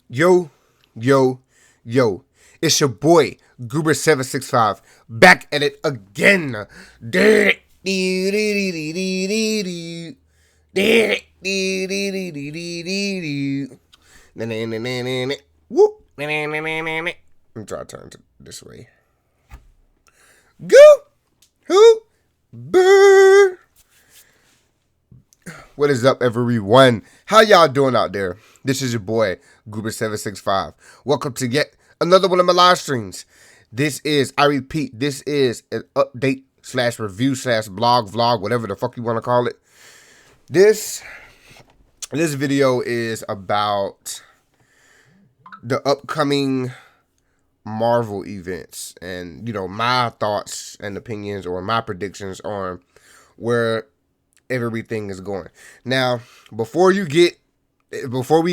Yo, yo, yo. It's your boy, Goober765, back at it again. Whoop. I'm trying to turn it this way. Go! Who? Bird! What is up, everyone? How y'all doing out there? This is your boy, Goober765. Welcome to yet another one of my live streams. I repeat, this is an update slash review slash blog, vlog, whatever the fuck you want to call it. This video is about the upcoming Marvel events and, my thoughts and opinions or my predictions on where everything is going. Now, before we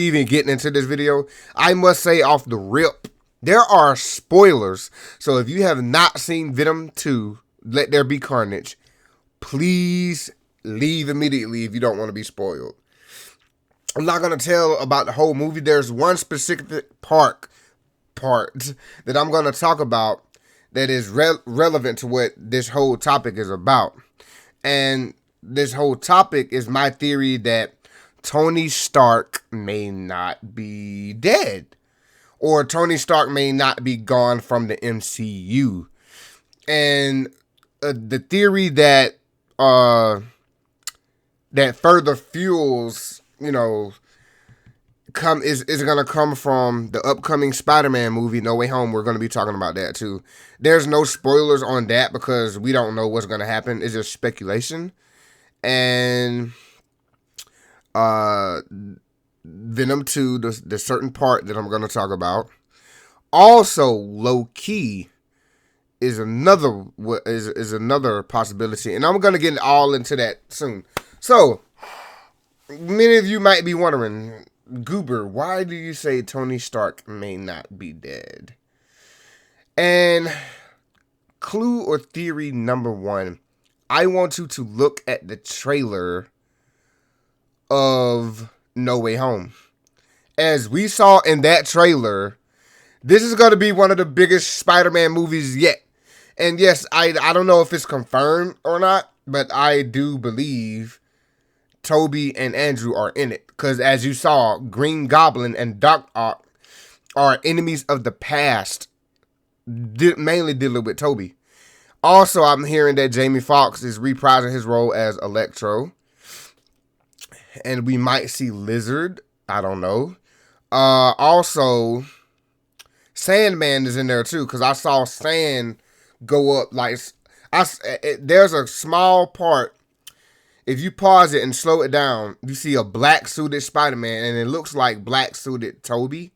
even get into this video, I must say off the rip, there are spoilers. So if you have not seen Venom 2, Let There Be Carnage, please leave immediately if you don't want to be spoiled. I'm not going to tell about the whole movie. There's one specific part that I'm going to talk about that is relevant to what this whole topic is about. And this whole topic is my theory that Tony Stark may not be dead, or Tony Stark may not be gone from the MCU. And the theory that that further fuels, is going to come from the upcoming Spider-Man movie, No Way Home. We're going to be talking about that too. There's no spoilers on that because we don't know what's going to happen. It's just speculation. And Venom 2, the certain part that I'm going to talk about. Also, Loki is another possibility, and I'm going to get all into that soon. So, many of you might be wondering, Goober, why do you say Tony Stark may not be dead? And clue or theory number one, I want you to look at the trailer of No Way Home. As we saw in that trailer, this is going to be one of the biggest Spider-Man movies yet. And yes, I don't know if it's confirmed or not, but I do believe Toby and Andrew are in it. Because as you saw, Green Goblin and Doc Ock are enemies of the past, mainly dealing with Toby. Also, I'm hearing that Jamie Foxx is reprising his role as Electro. And we might see Lizard. I don't know. Also, Sandman is in there too. Because I saw Sand go up. There's a small part. If you pause it and slow it down, you see a black suited Spider-Man. And it looks like black suited Toby.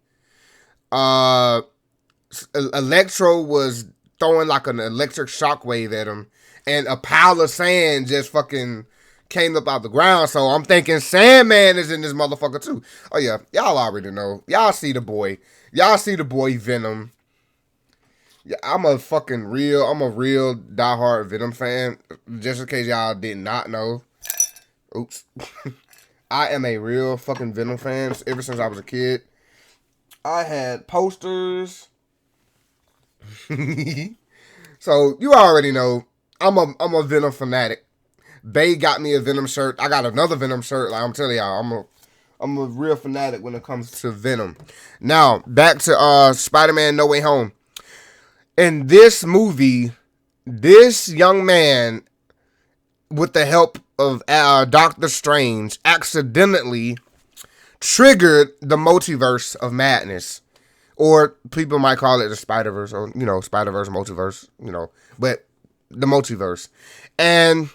Electro was throwing like an electric shockwave at him, and a pile of sand just fucking came up out the ground. So I'm thinking Sandman is in this motherfucker too. Oh yeah, y'all already know. Y'all see the boy. Y'all see the boy Venom. Yeah, I'm a real diehard Venom fan. Just in case y'all did not know. Oops. I am a real fucking Venom fan ever since I was a kid. I had posters. So you already know I'm a Venom fanatic. Bay got me a Venom shirt. I got another Venom shirt. Like I'm telling y'all, I'm a real fanatic when it comes to Venom. Now back to Spider-Man No Way Home. In this movie, this young man, with the help of Doctor Strange, accidentally triggered the multiverse of madness. Or people might call it the Spider-Verse, or, Spider-Verse, multiverse, but the multiverse. And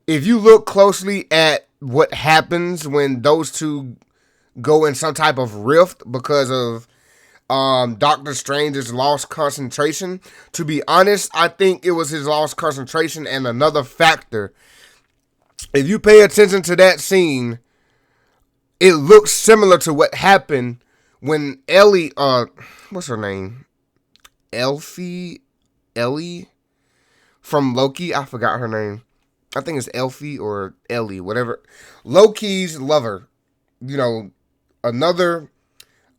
if you look closely at what happens when those two go in some type of rift because of Doctor Strange's lost concentration, to be honest, I think it was his lost concentration and another factor. If you pay attention to that scene, it looks similar to what happened when Ellie, what's her name? Ellie from Loki. I forgot her name. I think it's Elfie or Ellie, whatever. Loki's lover. Another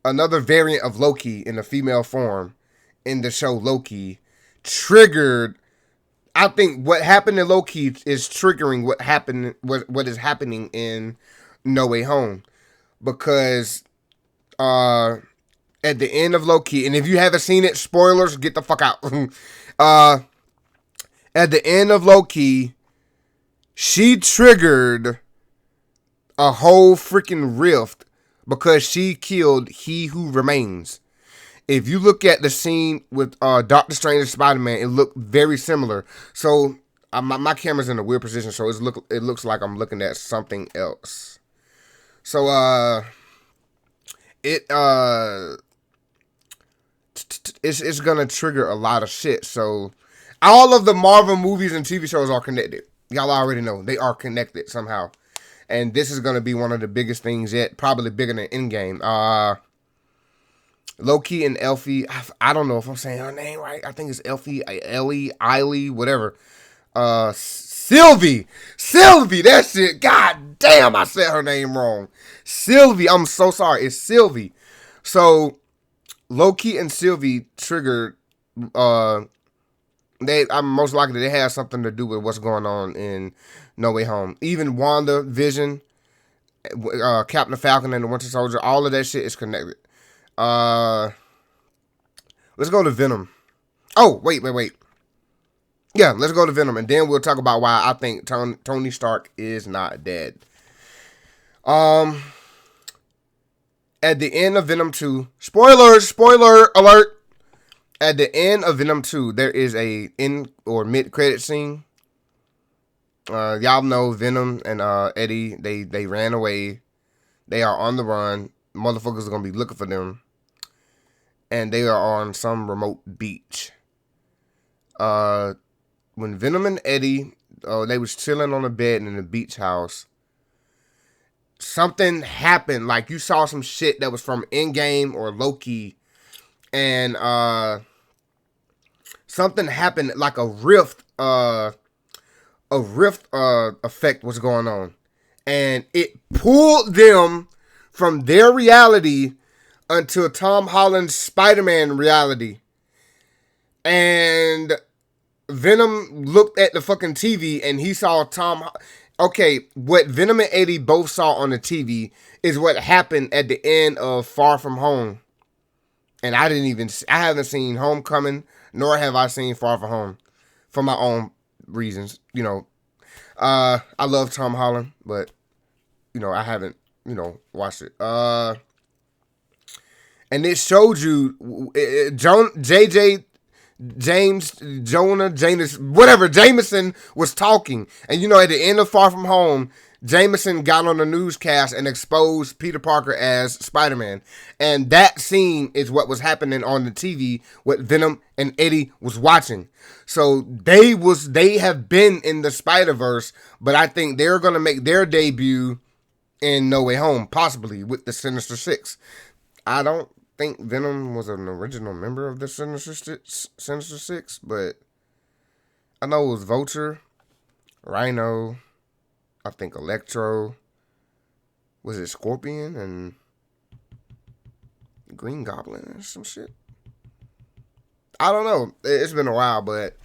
another variant of Loki in a female form in the show Loki triggered. I think what happened in Loki is triggering what is happening in No Way Home, because at the end of Loki, and if you haven't seen it, spoilers, get the fuck out. At the end of Loki, she triggered a whole freaking rift because she killed He Who Remains. If you look at the scene with Doctor Strange and Spider-Man, it looked very similar. So my camera's in a weird position, so it looks like I'm looking at something else. So it's gonna trigger a lot of shit. So all of the Marvel movies and TV shows are connected. Y'all already know they are connected somehow. And this is going to be one of the biggest things yet, probably bigger than Endgame. Loki and Elfie, I don't know if I'm saying her name right. I think it's Elfie, Eiley, whatever. Sylvie, that shit. God damn, I said her name wrong. Sylvie, I'm so sorry. It's Sylvie. So Loki and Sylvie triggered. I'm most likely they have something to do with what's going on in No Way Home. Even Wanda, Vision, Captain Falcon, and the Winter Soldier, all of that shit is connected. Let's go to Venom. Oh, wait. Yeah, let's go to Venom, and then we'll talk about why I think Tony Stark is not dead. At the end of Venom 2, spoiler alert. At the end of Venom 2, there is a end or mid-credit scene. Y'all know Venom and Eddie, they ran away. They are on the run. Motherfuckers are going to be looking for them. And they are on some remote beach. When Venom and Eddie, they was chilling on a bed in the beach house, something happened. Like, you saw some shit that was from Endgame or Loki. And something happened, like a rift effect was going on, and it pulled them from their reality until Tom Holland's Spider-Man reality. And Venom looked at the fucking TV and he saw Okay, what Venom and Eddie both saw on the TV is what happened at the end of Far From Home. And I haven't seen Homecoming, nor have I seen Far From Home, for my own reasons. You know, I love Tom Holland, but, you know, I haven't, watched it. And it showed you, Jameson was talking. And, at the end of Far From Home, Jameson got on the newscast and exposed Peter Parker as Spider-Man. And that scene is what was happening on the TV, what Venom and Eddie was watching. So they have been in the Spider-Verse, but I think they're going to make their debut in No Way Home, possibly with the Sinister Six. I don't think Venom was an original member of the Sinister Six, but I know it was Vulture, Rhino, I think Electro, was it Scorpion and Green Goblin or some shit? I don't know. It's been a while, but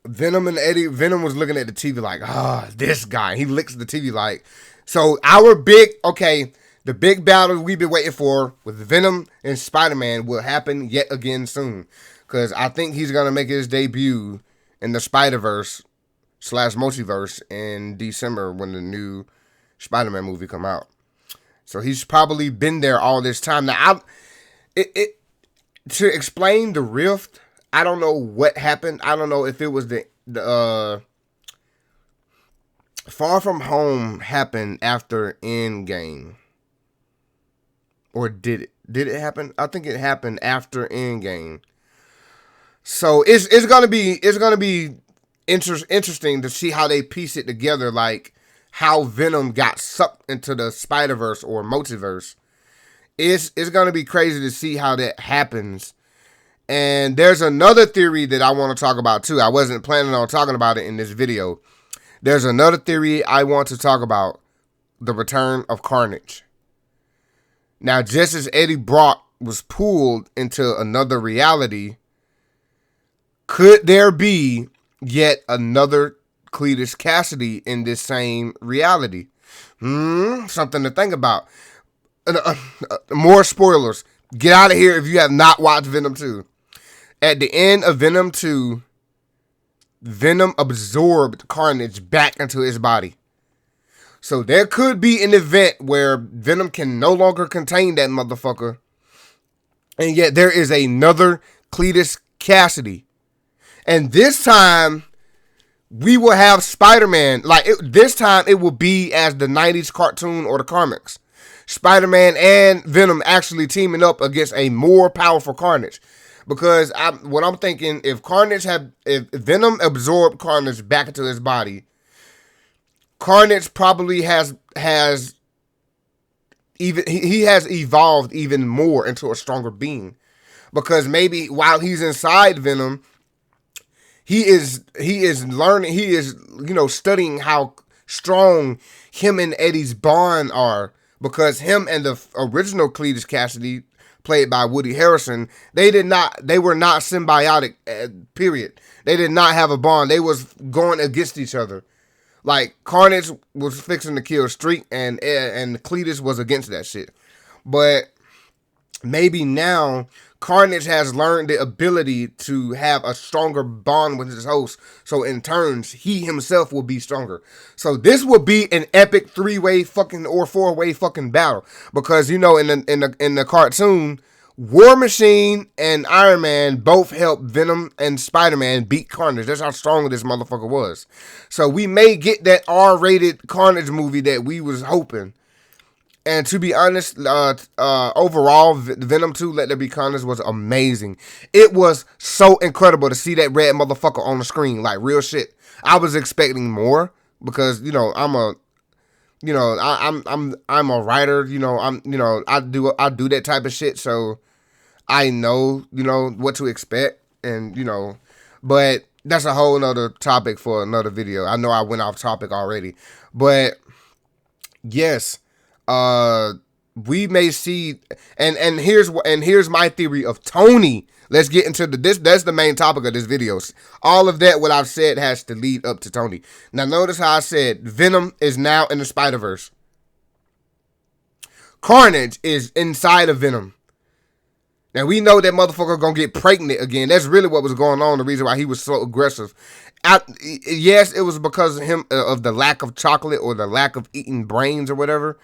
Venom and Eddie, Venom was looking at the TV like, this guy. He licks the TV like, so the big battle we've been waiting for with Venom and Spider-Man will happen yet again soon. Because I think he's going to make his debut in the Spider-Verse / multiverse in December when the new Spider-Man movie come out. So he's probably been there all this time. Now, to explain the rift, I don't know what happened. I don't know if it was the Far From Home happened after Endgame. Or did it? Did it happen? I think it happened after Endgame. So it's gonna be interesting to see how they piece it together, like how Venom got sucked into the Spider-Verse or multiverse. It's going to be crazy to see how that happens. And there's another theory that I want to talk about too. I wasn't planning on talking about it in this video. There's another theory I want to talk about: the return of Carnage. Now, just as Eddie Brock was pulled into another reality, could there be yet another Cletus Cassidy in this same reality? Something to think about. More spoilers. Get out of here if you have not watched Venom 2. At the end of Venom 2, Venom absorbed Carnage back into his body. So there could be an event where Venom can no longer contain that motherfucker. And yet there is another Cletus Cassidy. And this time, we will have Spider-Man. This time, it will be as the 90s cartoon or the comics. Spider-Man and Venom actually teaming up against a more powerful Carnage. Because what I'm thinking, if Venom absorbed Carnage back into his body, Carnage probably has evolved even more into a stronger being. Because maybe while he's inside Venom, he is learning, studying how strong him and Eddie's bond are. Because him and the original Cletus Cassidy, played by Woody Harrelson, they were not symbiotic, period. They did not have a bond. They was going against each other. Like, Carnage was fixing to kill Streak, and Cletus was against that shit. But maybe now Carnage has learned the ability to have a stronger bond with his host. So in turns, he himself will be stronger. So this will be an epic 3-way fucking or 4-way fucking battle. Because, in the cartoon, War Machine and Iron Man both helped Venom and Spider-Man beat Carnage. That's how strong this motherfucker was. So we may get that R-rated Carnage movie that we was hoping. And to be honest, overall, Venom 2, Let There Be Carnage was amazing. It was so incredible to see that red motherfucker on the screen, like real shit. I was expecting more because I'm a writer. I do that type of shit, so I know what to expect, and but that's a whole nother topic for another video. I know I went off topic already, but yes. We may see, and here's my theory of Tony. Let's get into this. That's the main topic of this video. All of that, what I've said, has to lead up to Tony. Now, notice how I said Venom is now in the Spider-Verse. Carnage is inside of Venom. Now, we know that motherfucker gonna get pregnant again. That's really what was going on. The reason why he was so aggressive. Yes, it was because of him, of the lack of chocolate or the lack of eating brains or whatever.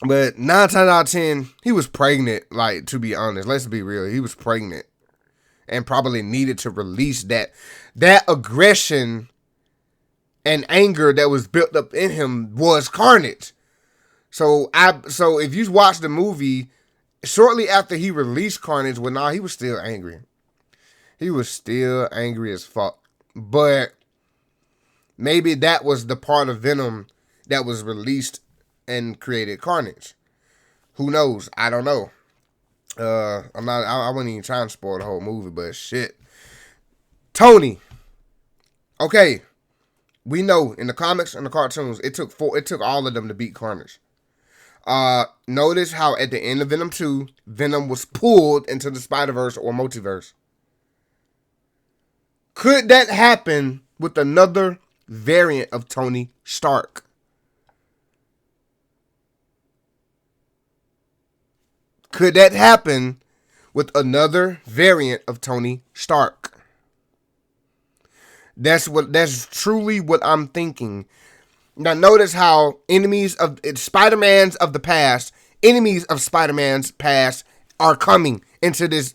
But 9 times out of 10, he was pregnant, like, to be honest. Let's be real. He was pregnant. And probably needed to release that aggression and anger that was built up in him was Carnage. So if you watch the movie, shortly after he released Carnage, he was still angry. He was still angry as fuck. But maybe that was the part of Venom that was released and created Carnage. Who knows? I don't know. I wasn't even trying to spoil the whole movie, but shit. Tony. Okay. We know in the comics and the cartoons, it took all of them to beat Carnage. Notice how at the end of Venom 2, Venom was pulled into the Spider-Verse or multiverse. Could that happen with another variant of Tony Stark? Could that happen with another variant of Tony Stark? That's truly what I'm thinking. Now notice how enemies of Spider-Man's of the past, enemies of Spider-Man's past are coming into this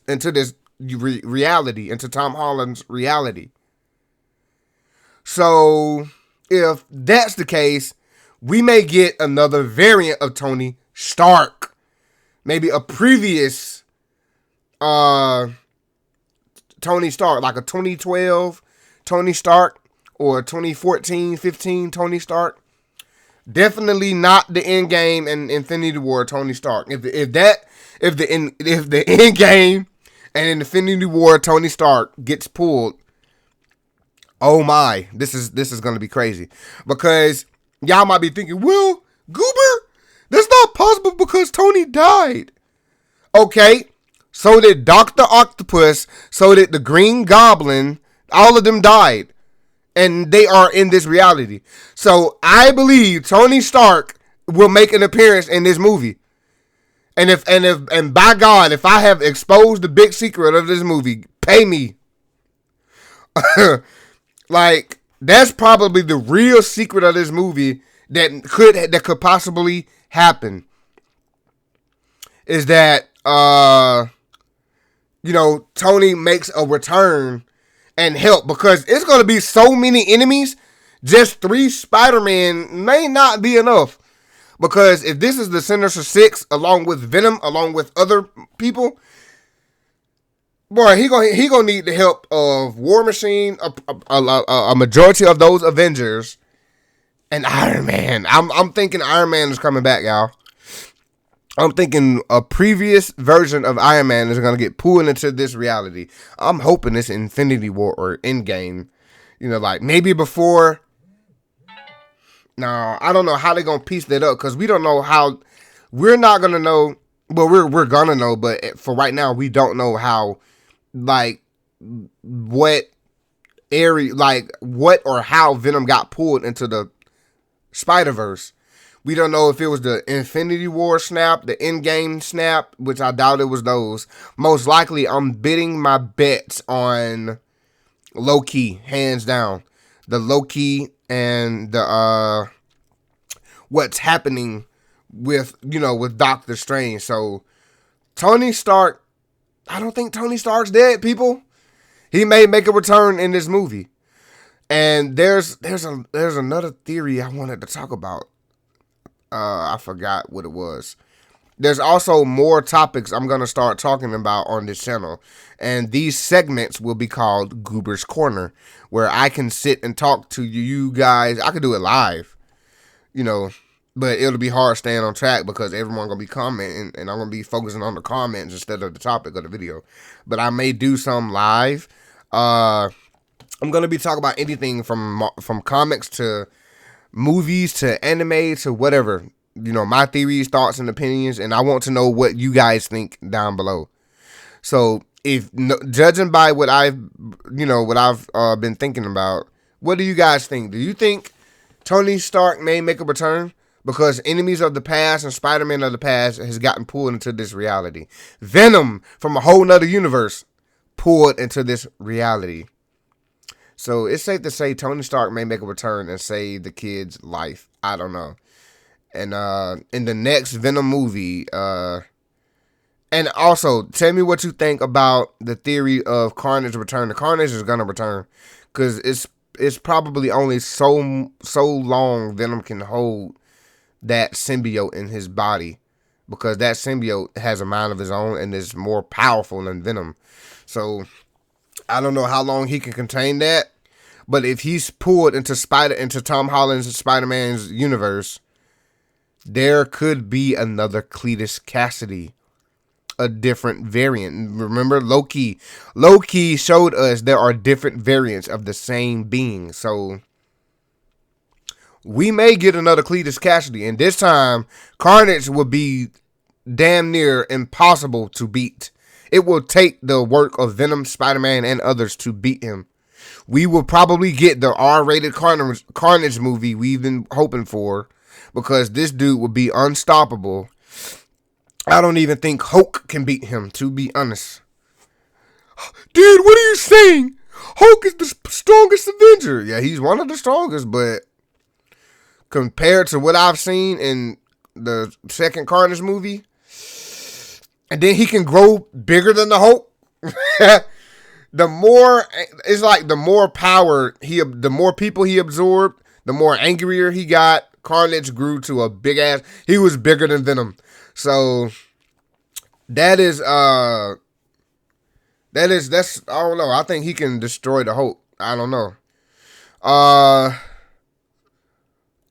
reality, into Tom Holland's reality. So if that's the case, we may get another variant of Tony Stark. Maybe a previous Tony Stark, like a 2012 Tony Stark or 2014-15 Tony Stark. Definitely not the Endgame and Infinity War Tony Stark. If the Endgame and Infinity War Tony Stark gets pulled, oh my, this is gonna be crazy. Because y'all might be thinking, well, Goober, That's not possible because Tony died. Okay, so did Dr. Octopus, so did the Green Goblin. All of them died. And they are in this reality. So I believe Tony Stark will make an appearance in this movie. And by God, if I have exposed the big secret of this movie, pay me. Like, that's probably the real secret of this movie that could possibly happen. Is that Tony makes a return and help, because it's going to be so many enemies. Just 3 Spider-Man may not be enough, because if this is the Sinister Six along with Venom, along with other people, boy, he gonna need the help of War Machine, a majority of those Avengers, and Iron Man. I'm thinking Iron Man is coming back, y'all. I'm thinking a previous version of Iron Man is going to get pulled into this reality. I'm hoping it's Infinity War or Endgame. Like maybe before. No, I don't know how they're going to piece that up, because we don't know how. We're not going to know. Well, we're going to know, but for right now, we don't know how, like, what area, like, what or how Venom got pulled into the Spider-Verse. We don't know if it was the Infinity War snap, the Endgame snap, which I doubt it was those. Most likely, I'm betting my bets on Loki, hands down. The Loki and the what's happening with Doctor Strange. So Tony Stark, I don't think Tony Stark's dead, people. He may make a return in this movie. And there's another theory I wanted to talk about. I forgot what it was. There's also more topics I'm going to start talking about on this channel. And these segments will be called Goober's Corner, where I can sit and talk to you guys. I could do it live, but it'll be hard staying on track because everyone's going to be commenting, and I'm going to be focusing on the comments instead of the topic of the video. But I may do some live. I'm going to be talking about anything from comics to movies to anime to whatever, my theories, thoughts, and opinions, and I want to know what you guys think down below. So, judging by what I've been thinking about, what do you guys think? Do you think Tony Stark may make a return because enemies of the past and Spider-Man of the past has gotten pulled into this reality? Venom from a whole nother universe pulled into this reality. So it's safe to say Tony Stark may make a return and save the kid's life. I don't know. And in the next Venom movie, and also tell me what you think about the theory of Carnage return. The Carnage is gonna return because it's probably only so long Venom can hold that symbiote in his body, because that symbiote has a mind of his own and is more powerful than Venom. So I don't know how long he can contain that. But if he's pulled into Tom Holland's Spider-Man's universe, there could be another Cletus Cassidy, a different variant. Remember, Loki showed us there are different variants of the same being. So we may get another Cletus Cassidy, and this time Carnage will be damn near impossible to beat. It will take the work of Venom, Spider-Man, and others to beat him. We will probably get the R-rated Carnage movie we've been hoping for, because this dude will be unstoppable. I don't even think Hulk can beat him, to be honest. Dude, what are you saying? Hulk is the strongest Avenger. Yeah, he's one of the strongest, but compared to what I've seen in the second Carnage movie, and then he can grow bigger than the Hulk. The more power the more people he absorbed, the more angrier he got. Carnage grew to a big ass. He was bigger than Venom. So that's I don't know. I think he can destroy the Hulk. I don't know.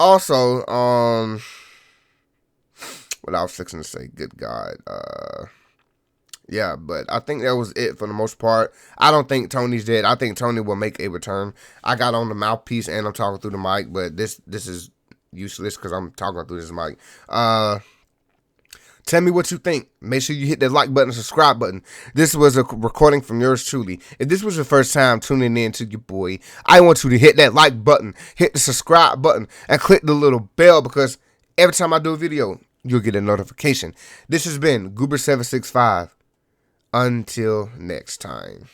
Also, what I was fixing to say, good God. Yeah, but I think that was it for the most part. I don't think Tony's dead. I think Tony will make a return. I got on the mouthpiece and I'm talking through the mic, but this is useless because I'm talking through this mic. Tell me what you think. Make sure you hit that like button, subscribe button. This was a recording from yours truly. If this was your first time tuning in to your boy, I want you to hit that like button, hit the subscribe button, and click the little bell because every time I do a video, you'll get a notification. This has been Goober765. Until next time.